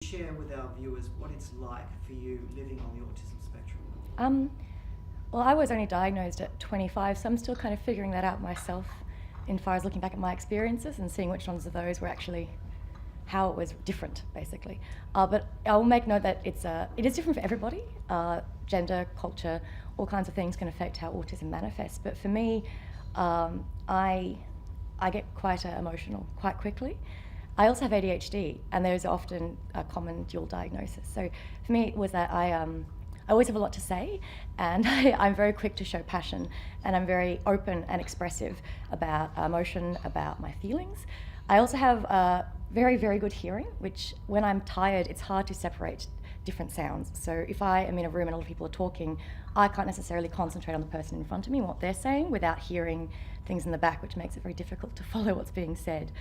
Share with our viewers what it's like for you living on the autism spectrum? Well, I was only diagnosed at 25, so I'm still kind of figuring that out myself in far as looking back at my experiences and seeing which ones of those were actually how it was different, basically. But I'll make note that it is different for everybody. Gender, culture, all kinds of things can affect how autism manifests. But for me, I get quite emotional quite quickly. I also have ADHD, and there's often a common dual diagnosis. So for me, it was that I always have a lot to say, and I'm very quick to show passion, and I'm very open and expressive about emotion, about my feelings. I also have very, very good hearing, which when I'm tired, it's hard to separate different sounds. So if I am in a room and a lot of people are talking, I can't necessarily concentrate on the person in front of me and what they're saying without hearing things in the back, which makes it very difficult to follow what's being said.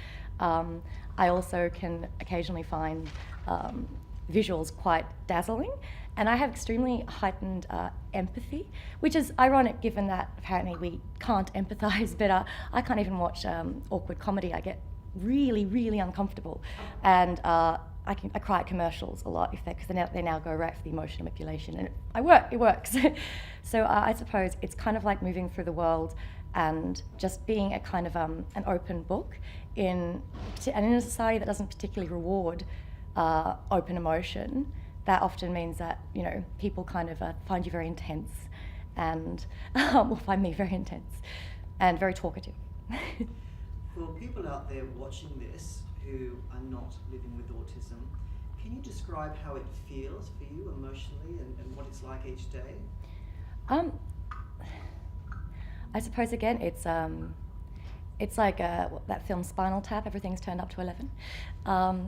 I also can occasionally find visuals quite dazzling, and I have extremely heightened empathy, which is ironic given that apparently we can't empathise, but I can't even watch awkward comedy. I get really, really uncomfortable, and I cry at commercials a lot because they now go right for the emotional manipulation, and it works. So I suppose it's kind of like moving through the world and just being a kind of an open book in a society that doesn't particularly reward open emotion. That often means that people kind of find you very intense, and will find me very intense and very talkative. For people out there watching this who are not living with autism, can you describe how it feels for you emotionally and what it's like each day? I suppose again it's like that film Spinal Tap. Everything's turned up to 11.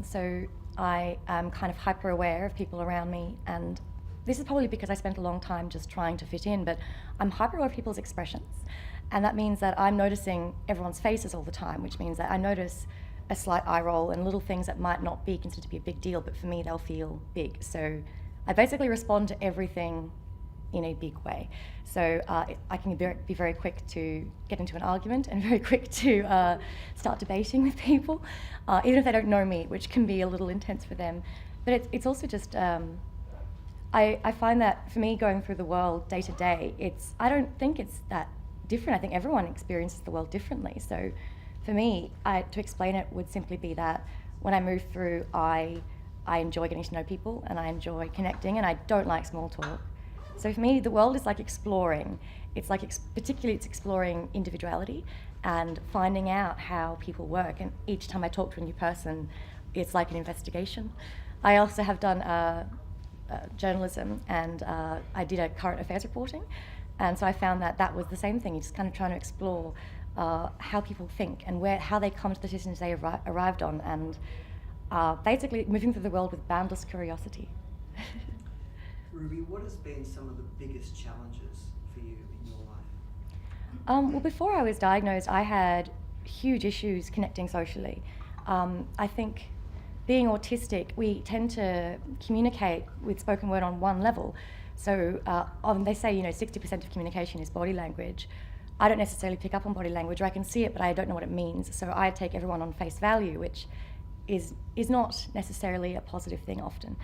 So I am kind of hyper aware of people around me, and this is probably because I spent a long time just trying to fit in, but I'm hyper aware of people's expressions, and that means that I'm noticing everyone's faces all the time, which means that I notice a slight eye roll and little things that might not be considered to be a big deal, but for me they'll feel big. So I basically respond to everything in a big way. So I can be very quick to get into an argument and very quick to start debating with people, even if they don't know me, which can be a little intense for them. But it's also just, I find that for me going through the world day to day, I don't think it's that different. I think everyone experiences the world differently. So for me, to explain it would simply be that when I move through, I enjoy getting to know people and I enjoy connecting, and I don't like small talk. So for me, the world is like exploring. It's like particularly it's exploring individuality and finding out how people work. And each time I talk to a new person, it's like an investigation. I also have done journalism, and I did a current affairs reporting. And so I found that was the same thing. You're just kind of trying to explore how people think and how they come to the decisions they arrived on, and basically moving through the world with boundless curiosity. Ruby, what has been some of the biggest challenges for you in your life? Well, before I was diagnosed, I had huge issues connecting socially. I think being autistic, we tend to communicate with spoken word on one level. So they say 60% of communication is body language. I don't necessarily pick up on body language, or I can see it, but I don't know what it means. So I take everyone on face value, which is not necessarily a positive thing often.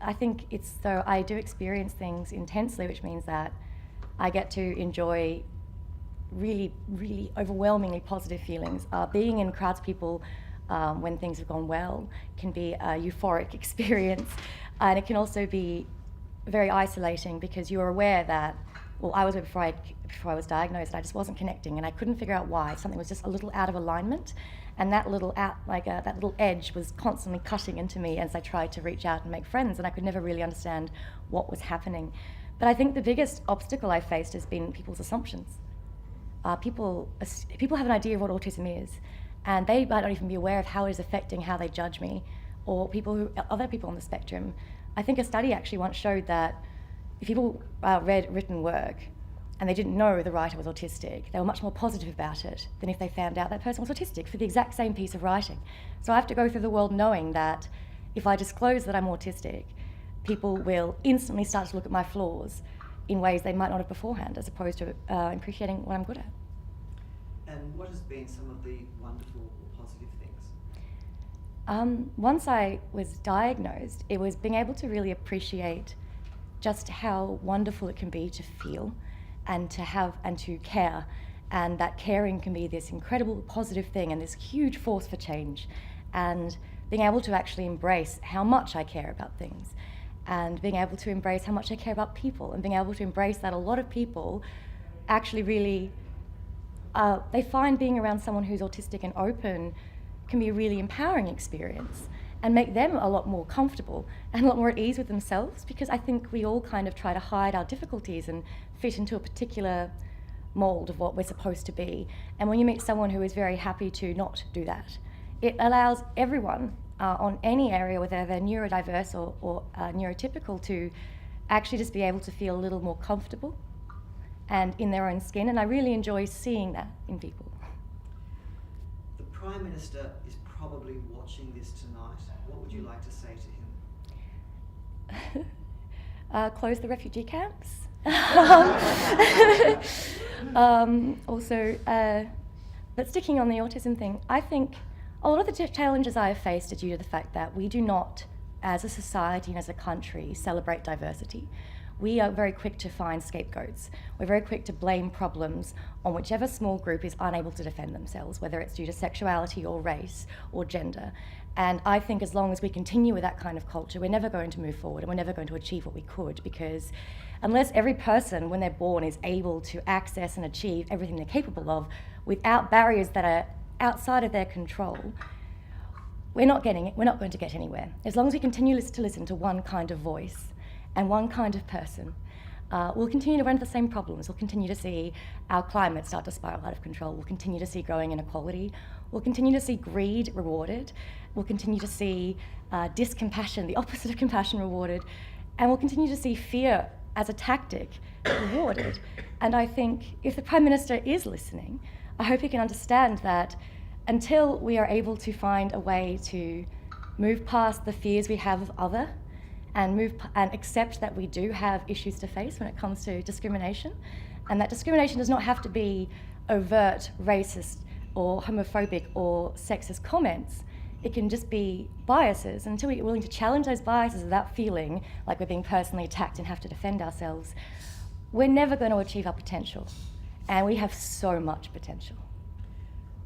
I think it's though I do experience things intensely, which means that I get to enjoy really, really overwhelmingly positive feelings. Being in crowds of people when things have gone well can be a euphoric experience, and it can also be very isolating because you're aware that, well, I was before I was diagnosed, I just wasn't connecting, and I couldn't figure out why. Something was just a little out of alignment, and that little edge was constantly cutting into me as I tried to reach out and make friends, and I could never really understand what was happening. But I think the biggest obstacle I faced has been people's assumptions. People have an idea of what autism is, and they might not even be aware of how it is affecting how they judge me, or other people on the spectrum. I think a study actually once showed that if people read written work and they didn't know the writer was autistic, they were much more positive about it than if they found out that person was autistic for the exact same piece of writing. So I have to go through the world knowing that if I disclose that I'm autistic, people will instantly start to look at my flaws in ways they might not have beforehand, as opposed to appreciating what I'm good at. And what has been some of the wonderful or positive things? Once I was diagnosed, it was being able to really appreciate just how wonderful it can be to feel and to have and to care, and that caring can be this incredible positive thing and this huge force for change, and being able to actually embrace how much I care about things, and being able to embrace how much I care about people, and being able to embrace that a lot of people actually really they find being around someone who's autistic and open can be a really empowering experience and make them a lot more comfortable and a lot more at ease with themselves, because I think we all kind of try to hide our difficulties and fit into a particular mold of what we're supposed to be. And when you meet someone who is very happy to not do that, it allows everyone on any area, whether they're neurodiverse or neurotypical, to actually just be able to feel a little more comfortable and in their own skin. And I really enjoy seeing that in people. The Prime Minister is probably watching this tonight. What would you like to say to him? Close the refugee camps. Also, but sticking on the autism thing, I think a lot of the challenges I have faced are due to the fact that we do not, as a society and as a country, celebrate diversity. We are very quick to find scapegoats. We're very quick to blame problems on whichever small group is unable to defend themselves, whether it's due to sexuality or race or gender. And I think as long as we continue with that kind of culture, we're never going to move forward and we're never going to achieve what we could, because unless every person, when they're born, is able to access and achieve everything they're capable of without barriers that are outside of their control, we're not going to get anywhere. As long as we continue to listen to one kind of voice and one kind of person, we'll continue to run into the same problems. We'll continue to see our climate start to spiral out of control. We'll continue to see growing inequality. We'll continue to see greed rewarded. We'll continue to see discompassion, the opposite of compassion, rewarded. And we'll continue to see fear as a tactic rewarded. And I think if the Prime Minister is listening, I hope he can understand that until we are able to find a way to move past the fears we have of other and accept that we do have issues to face when it comes to discrimination, and that discrimination does not have to be overt, racist or homophobic or sexist comments. It can just be biases. Until we're willing to challenge those biases without feeling like we're being personally attacked and have to defend ourselves, we're never going to achieve our potential. And we have so much potential.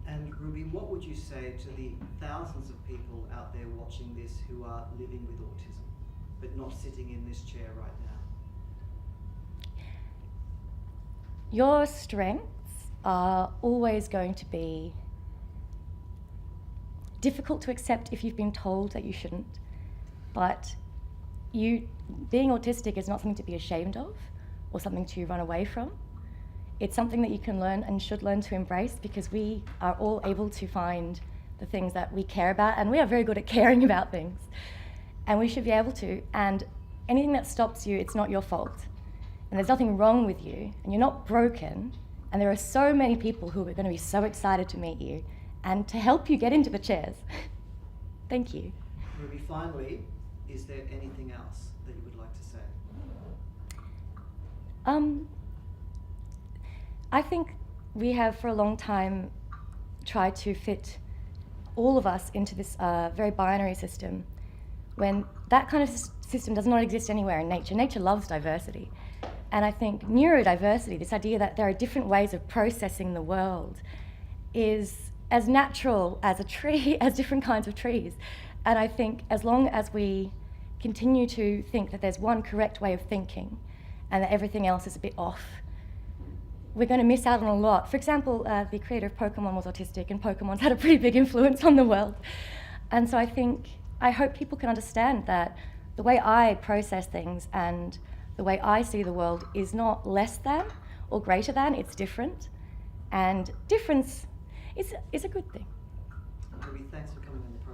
And Ruby, what would you say to the thousands of people out there watching this who are living with autism, but not sitting in this chair right now? Your strengths are always going to be difficult to accept if you've been told that you shouldn't, but being autistic is not something to be ashamed of or something to run away from. It's something that you can learn and should learn to embrace, because we are all able to find the things that we care about, and we are very good at caring about things, and we should be able to. And anything that stops you, it's not your fault, and there's nothing wrong with you, and you're not broken, and there are so many people who are going to be so excited to meet you and to help you get into the chairs. Thank you. Ruby, finally, is there anything else that you would like to say? I think we have for a long time tried to fit all of us into this very binary system, when that kind of system does not exist anywhere in nature. Nature loves diversity. And I think neurodiversity, this idea that there are different ways of processing the world, is as natural as a tree, as different kinds of trees. And I think as long as we continue to think that there's one correct way of thinking and that everything else is a bit off, we're going to miss out on a lot. For example, the creator of Pokemon was autistic, and Pokemon's had a pretty big influence on the world. And so I hope people can understand that the way I process things and the way I see the world is not less than or greater than, it's different. And difference is a good thing. Ruby, thanks for coming on the